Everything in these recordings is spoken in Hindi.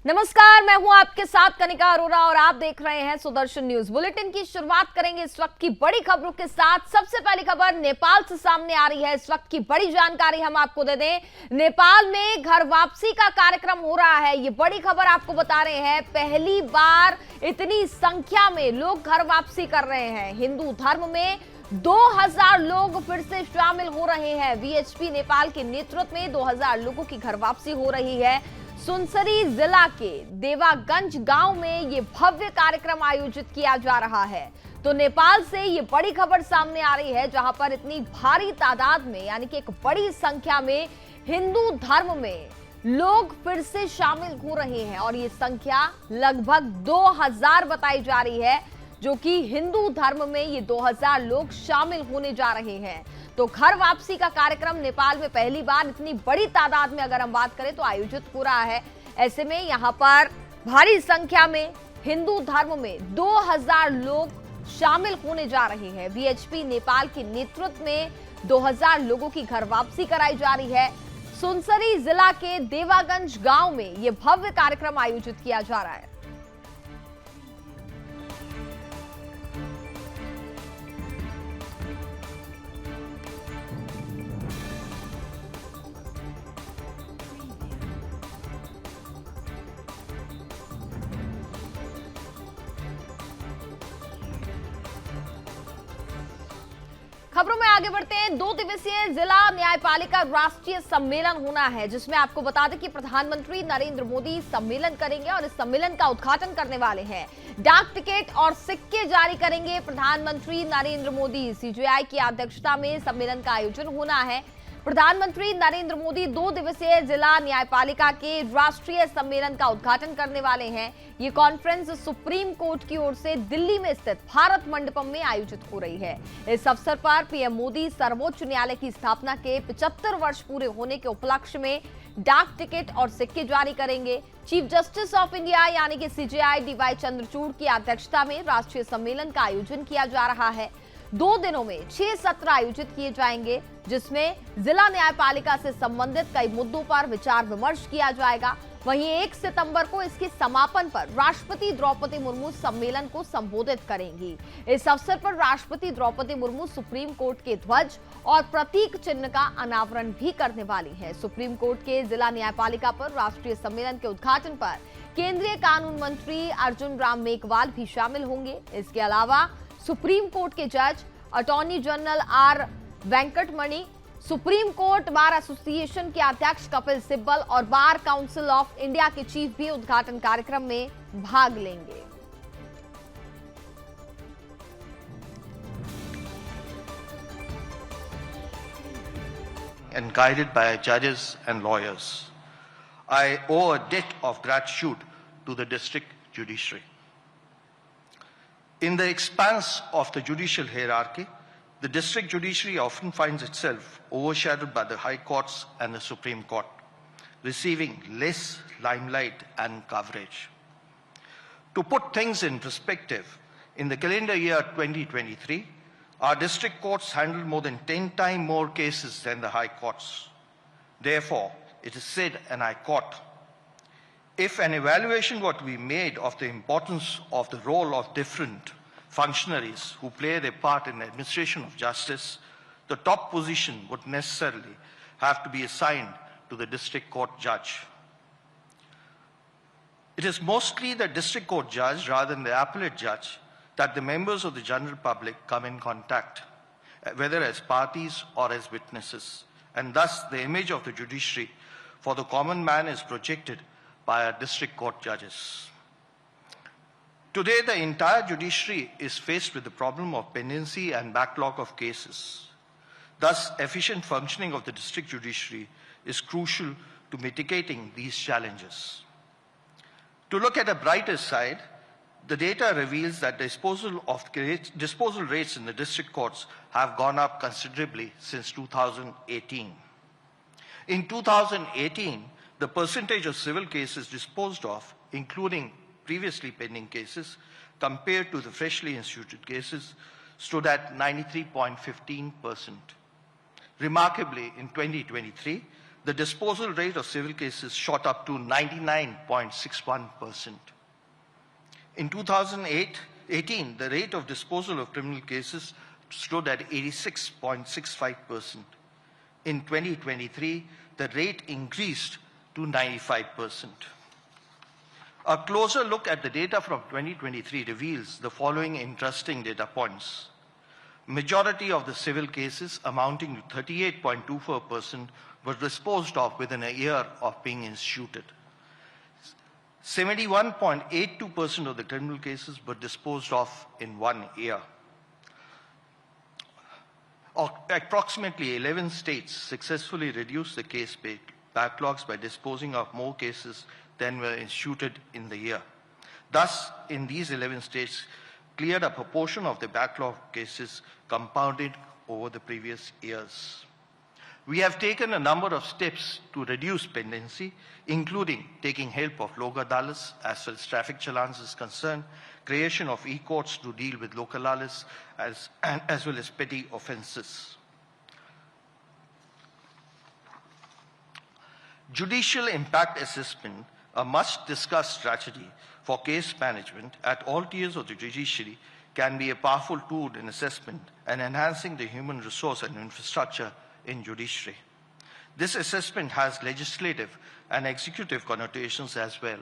नमस्कार, मैं हूं आपके साथ कनिका अरोरा और आप देख रहे हैं सुदर्शन न्यूज बुलेटिन की शुरुआत करेंगे इस वक्त की बड़ी खबरों के साथ। सबसे पहली खबर नेपाल से सामने आ रही है। इस वक्त की बड़ी जानकारी हम आपको दे दें, नेपाल में घर वापसी का कार्यक्रम हो रहा है। ये बड़ी खबर आपको बता रहे हैं, पहली बार इतनी संख्या में लोग घर वापसी कर रहे हैं। हिंदू धर्म में 2000 लोग फिर से शामिल हो रहे हैं। वीएचपी नेपाल के नेतृत्व में 2000 लोगों की घर वापसी हो रही है। सुनसरी जिला के देवागंज गांव में ये भव्य कार्यक्रम आयोजित किया जा रहा है। तो नेपाल से ये बड़ी खबर सामने आ रही है, जहां पर इतनी भारी तादाद में यानी कि एक बड़ी संख्या में हिंदू धर्म में लोग फिर से शामिल हो रहे हैं और ये संख्या लगभग 2000 बताई जा रही है, जो कि हिंदू धर्म में ये 2000 लोग शामिल होने जा रहे हैं। तो घर वापसी का कार्यक्रम नेपाल में पहली बार इतनी बड़ी तादाद में अगर हम बात करें तो आयोजित हो रहा है। ऐसे में यहां पर भारी संख्या में हिंदू धर्म में 2000 लोग शामिल होने जा रहे हैं। वीएचपी नेपाल के नेतृत्व में 2000 लोगों की घर वापसी कराई जा रही है। सुनसरी जिला के देवागंज गांव में यह भव्य कार्यक्रम आयोजित किया जा रहा है। खबरों में आगे बढ़ते हैं। 2 दिवसीय जिला न्यायपालिका राष्ट्रीय सम्मेलन होना है, जिसमें आपको बता दें कि प्रधानमंत्री नरेंद्र मोदी सम्मेलन करेंगे और इस सम्मेलन का उद्घाटन करने वाले हैं। डाक टिकट और सिक्के जारी करेंगे प्रधानमंत्री नरेंद्र मोदी। सीजेआई की अध्यक्षता में सम्मेलन का आयोजन होना है। प्रधानमंत्री नरेंद्र मोदी 2 दिवसीय जिला न्यायपालिका के राष्ट्रीय सम्मेलन का उद्घाटन करने वाले हैं। ये कॉन्फ्रेंस सुप्रीम कोर्ट की ओर से दिल्ली में स्थित भारत मंडपम में आयोजित हो रही है। इस अवसर पर पीएम मोदी सर्वोच्च न्यायालय की स्थापना के 75 वर्ष पूरे होने के उपलक्ष्य में डाक टिकट और सिक्के जारी करेंगे। चीफ जस्टिस ऑफ इंडिया यानी कि सीजेआई डीवाई चंद्रचूड़ की अध्यक्षता में राष्ट्रीय सम्मेलन का आयोजन किया जा रहा है। 2 दिनों में 6 सत्र आयोजित किए जाएंगे, जिसमें जिला न्यायपालिका से संबंधित कई मुद्दों पर विचार विमर्श किया जाएगा। वहीं 1 सितंबर को इसके समापन पर राष्ट्रपति द्रौपदी मुर्मू सम्मेलन को संबोधित करेंगी। इस अवसर पर राष्ट्रपति द्रौपदी मुर्मू सुप्रीम कोर्ट के ध्वज और प्रतीक चिन्ह का अनावरण भी करने वाली है। सुप्रीम कोर्ट के जिला न्यायपालिका पर राष्ट्रीय सम्मेलन के उद्घाटन पर केंद्रीय कानून मंत्री अर्जुन राम मेघवाल भी शामिल होंगे। इसके अलावा सुप्रीम कोर्ट के जज, attorney general R Venkataramani, supreme court bar association के अध्यक्ष कपिल सिब्बल और बार काउंसिल ऑफ इंडिया के चीफ भी उद्घाटन कार्यक्रम में भाग लेंगे। And guided by judges and lawyers, I owe a debt of gratitude to the district judiciary. In the expanse of the judicial hierarchy, the district judiciary often finds itself overshadowed by the high courts and the Supreme Court, receiving less limelight and coverage. To put things in perspective, in the calendar year 2023, our district courts handled more than 10 times more cases than the high courts. Therefore, it is said, and I quote, "If an evaluation were to be made of the importance of the role of different functionaries who play their part in the administration of justice, the top position would necessarily have to be assigned to the district court judge. It is mostly the district court judge rather than the appellate judge that the members of the general public come in contact, whether as parties or as witnesses, and thus the image of the judiciary for the common man is projected by our district court judges. Today, the entire judiciary is faced with the problem of pendency and backlog of cases. Thus, efficient functioning of the district judiciary is crucial to mitigating these challenges. To look at a brighter side, the data reveals that disposal rates in the district courts have gone up considerably since 2018. In 2018, the percentage of civil cases disposed of, including previously pending cases, compared to the freshly instituted cases, stood at 93.15%. Remarkably, in 2023, the disposal rate of civil cases shot up to 99.61%. In 2018, the rate of disposal of criminal cases stood at 86.65%. In 2023, the rate increased to 95%. A closer look at the data from 2023 reveals the following interesting data points. Majority of the civil cases, amounting to 38.24%, were disposed of within a year of being instituted. 71.82% of the criminal cases were disposed of in 1 year. Approximately 11 states successfully reduced the case backlogs by disposing of more cases than were instituted in the year. Thus, in these 11 states, cleared a proportion of the backlog cases compounded over the previous years. We have taken a number of steps to reduce pendency, including taking help of Lok Adalats as well as traffic challans is concerned, creation of e-courts to deal with Lok Adalats as well as petty offences. Judicial impact assessment, a must-discuss strategy for case management at all tiers of the judiciary, can be a powerful tool in assessment and enhancing the human resource and infrastructure in judiciary. This assessment has legislative and executive connotations as well.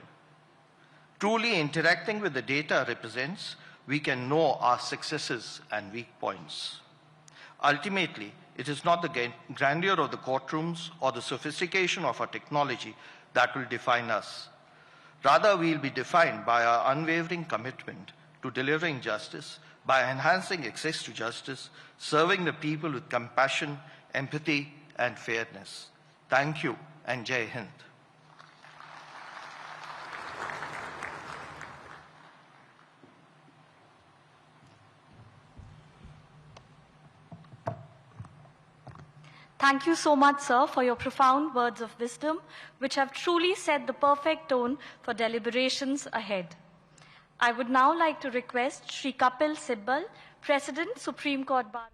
Truly interacting with the data represents, we can know our successes and weak points. Ultimately, it is not the grandeur of the courtrooms or the sophistication of our technology that will define us. Rather, we will be defined by our unwavering commitment to delivering justice, by enhancing access to justice, serving the people with compassion, empathy, and fairness. Thank you, and Jai Hind. Thank you so much, sir, for your profound words of wisdom, which have truly set the perfect tone for deliberations ahead. I would now like to request Shri Kapil Sibbal, President, Supreme Court Bar.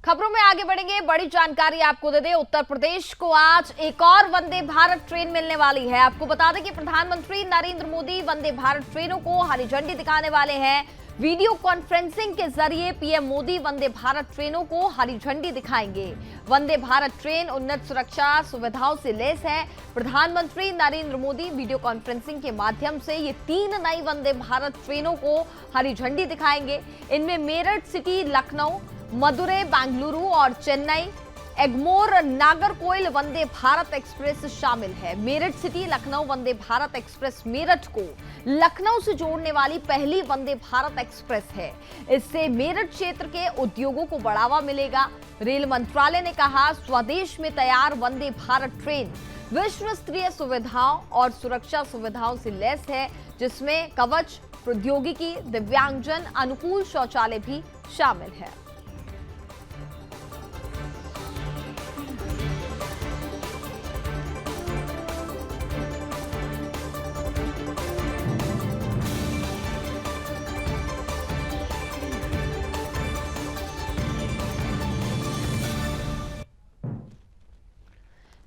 खबरों में आगे बढ़ेंगे। बड़ी जानकारी आपको दे दें, उत्तर प्रदेश को आज एक और वंदे भारत ट्रेन मिलने वाली है। आपको बता दें कि प्रधानमंत्री नरेंद्र मोदी वंदे भारत ट्रेनों को हरी झंडी दिखाने वाले हैं। वीडियो कॉन्फ्रेंसिंग के जरिए पीएम मोदी वंदे भारत ट्रेनों को हरी झंडी दिखाएंगे। वंदे भारत ट्रेन उन्नत सुरक्षा सुविधाओं से लैस है। प्रधानमंत्री नरेंद्र मोदी वीडियो कॉन्फ्रेंसिंग के माध्यम से ये 3 नई वंदे भारत ट्रेनों को हरी झंडी दिखाएंगे। इनमें मेरठ सिटी, लखनऊ, मदुरै, बेंगलुरु और चेन्नई एग्मोर नागरकोइल वंदे भारत एक्सप्रेस शामिल है। मेरठ सिटी लखनऊ वंदे भारत एक्सप्रेस मेरठ को लखनऊ से जोड़ने वाली पहली वंदे भारत एक्सप्रेस है। इससे मेरठ क्षेत्र के उद्योगों को बढ़ावा मिलेगा। रेल मंत्रालय ने कहा, स्वदेश में तैयार वंदे भारत ट्रेन विश्व स्तरीय सुविधाओं और सुरक्षा सुविधाओं से लैस है, जिसमें कवच प्रौद्योगिकी, दिव्यांगजन अनुकूल शौचालय भी शामिल है।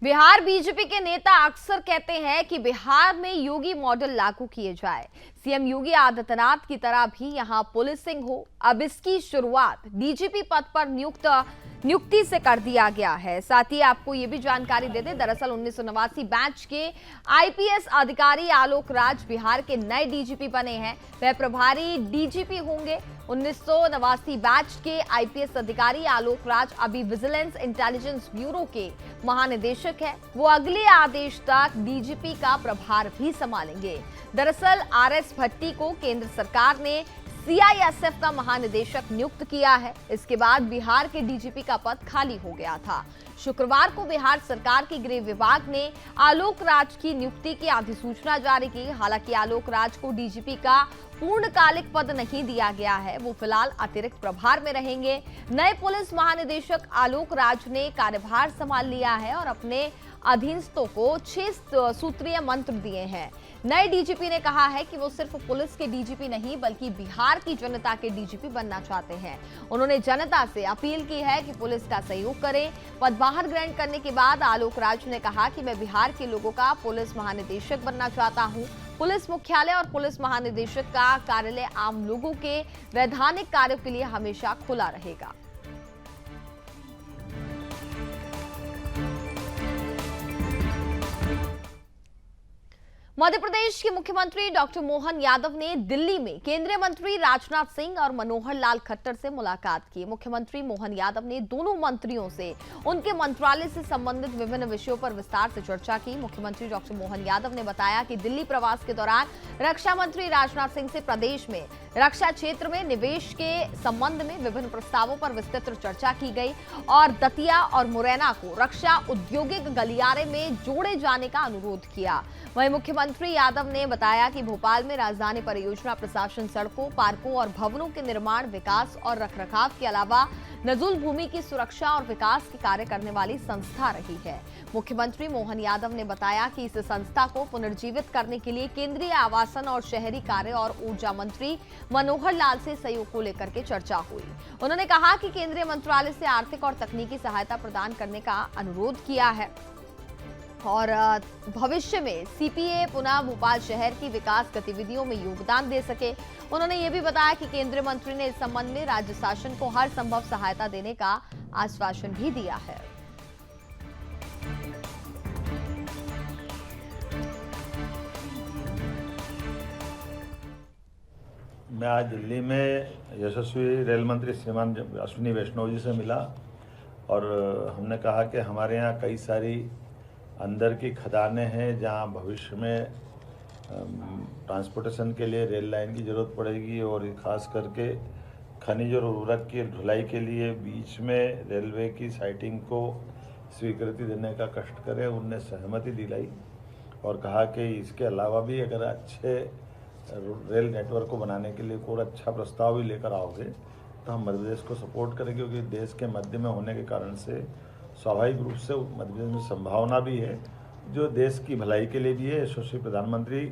बिहार बीजेपी के नेता अक्सर कहते हैं कि बिहार में योगी मॉडल लागू किए जाए, सीएम योगी आदित्यनाथ की तरह भी यहां पुलिसिंग हो। अब इसकी शुरुआत डीजीपी पद पर नियुक्ति से कर दिया गया है। साथ ही आपको ये भी जानकारी दे दें, दरअसल 1989 बैच के आईपीएस अधिकारी आलोक राज बिहार के नए डीजीपी बने हैं। वह प्रभारी डीजीपी होंगे। 1989 बैच के आईपीएस अधिकारी आलोक राज अभी विजिलेंस इंटेलिजेंस ब्यूरो के महानिदेशक हैं। वो अगले आदेश तक डीजीपी का प्रभार भी संभालेंगे। दरअसल आरएस भट्टी को केंद्र सरकार ने सीआईएसएफ का महानिदेशक नियुक्त किया है। इसके बाद बिहार के डीजीपी का पद खाली हो गया था। शुक्रवार को बिहार सरकार के गृह विभाग ने आलोक राज की नियुक्ति की अधिसूचना जारी की। हालांकि आलोक राज को डीजीपी का पूर्णकालिक पद नहीं दिया गया है, वो फिलहाल अतिरिक्त प्रभार में रहेंगे। नए पुलिस महानिदेशक आलोक राज ने कार्यभार संभाल लिया है और अपने अधीनस्थों को 6 सूत्रीय मंत्र दिए हैं। नए डीजीपी ने कहा है कि वो सिर्फ पुलिस के डीजीपी नहीं बल्कि बिहार की जनता के डीजीपी बनना चाहते हैं। उन्होंने जनता से अपील की है कि पुलिस का सहयोग करें। पदभार ग्रहण करने के बाद आलोक राज ने कहा कि मैं बिहार के लोगों का पुलिस महानिदेशक बनना चाहता हूं। पुलिस मुख्यालय और पुलिस महानिदेशक का कार्यालय आम लोगों के वैधानिक कार्यों के लिए हमेशा खुला रहेगा। मध्य प्रदेश के मुख्यमंत्री डॉक्टर मोहन यादव ने दिल्ली में केंद्रीय मंत्री राजनाथ सिंह और मनोहर लाल खट्टर से मुलाकात की। मुख्यमंत्री मोहन यादव ने दोनों मंत्रियों से उनके मंत्रालय से संबंधित विभिन्न विषयों पर विस्तार से चर्चा की। मुख्यमंत्री डॉक्टर मोहन यादव ने बताया कि दिल्ली प्रवास के दौरान रक्षा मंत्री राजनाथ सिंह से प्रदेश में रक्षा क्षेत्र में निवेश के संबंध में विभिन्न प्रस्तावों पर विस्तृत चर्चा की गई और दतिया और मुरैना को रक्षा औद्योगिक गलियारे में जोड़े जाने का अनुरोध किया। वहीं मुख्यमंत्री यादव ने बताया कि भोपाल में राजधानी परियोजना प्रशासन सड़कों, पार्कों और भवनों के निर्माण, विकास और रखरखाव के अलावा नजूल भूमि की सुरक्षा और विकास के कार्य करने वाली संस्था रही है। मुख्यमंत्री मोहन यादव ने बताया कि इस संस्था को पुनर्जीवित करने के लिए केंद्रीय आवासन और शहरी कार्य और ऊर्जा मंत्री मनोहर लाल से सहयोग को लेकर के चर्चा हुई। उन्होंने कहा कि केंद्रीय मंत्रालय से आर्थिक और तकनीकी सहायता प्रदान करने का अनुरोध किया है और भविष्य में सीपीए पुनः भोपाल शहर की विकास गतिविधियों में योगदान दे सके। उन्होंने ये भी बताया कि केंद्रीय मंत्री ने इस संबंध में राज्य शासन को हर संभव सहायता देने का आश्वासन भी दिया है। मैं आज दिल्ली में यशस्वी रेल मंत्री श्रीमान अश्विनी वैष्णव जी से मिला और हमने कहा कि हमारे यहाँ कई सारी अंदर की खदानें हैं जहाँ भविष्य में ट्रांसपोर्टेशन के लिए रेल लाइन की ज़रूरत पड़ेगी और ख़ास करके खनिज और उर्वरक की ढुलाई के लिए बीच में रेलवे की साइटिंग को स्वीकृति देने का कष्ट करें। उनने सहमति दिलाई और कहा कि इसके अलावा भी अगर अच्छे रेल नेटवर्क को बनाने के लिए कोई अच्छा प्रस्ताव भी लेकर आओगे तो हम मध्य प्रदेश को सपोर्ट करेंगे, क्योंकि देश के मध्य में होने के कारण से स्वाभाविक रूप से मध्य प्रदेश में संभावना भी है जो देश की भलाई के लिए भी है। यशस्वी प्रधानमंत्री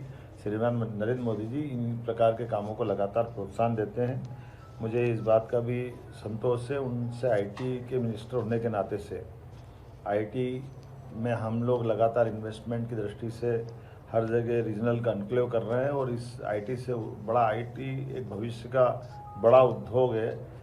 श्रीमान नरेंद्र मोदी जी इन प्रकार के कामों को लगातार प्रोत्साहन देते हैं। मुझे इस बात का भी संतोष है उनसे आईटी के मिनिस्टर होने के नाते से आईटी में हम लोग लगातार इन्वेस्टमेंट की दृष्टि से हर जगह रीजनल कॉन्क्लेव कर रहे हैं और इस आईटी से बड़ा आईटी एक भविष्य का बड़ा उद्योग है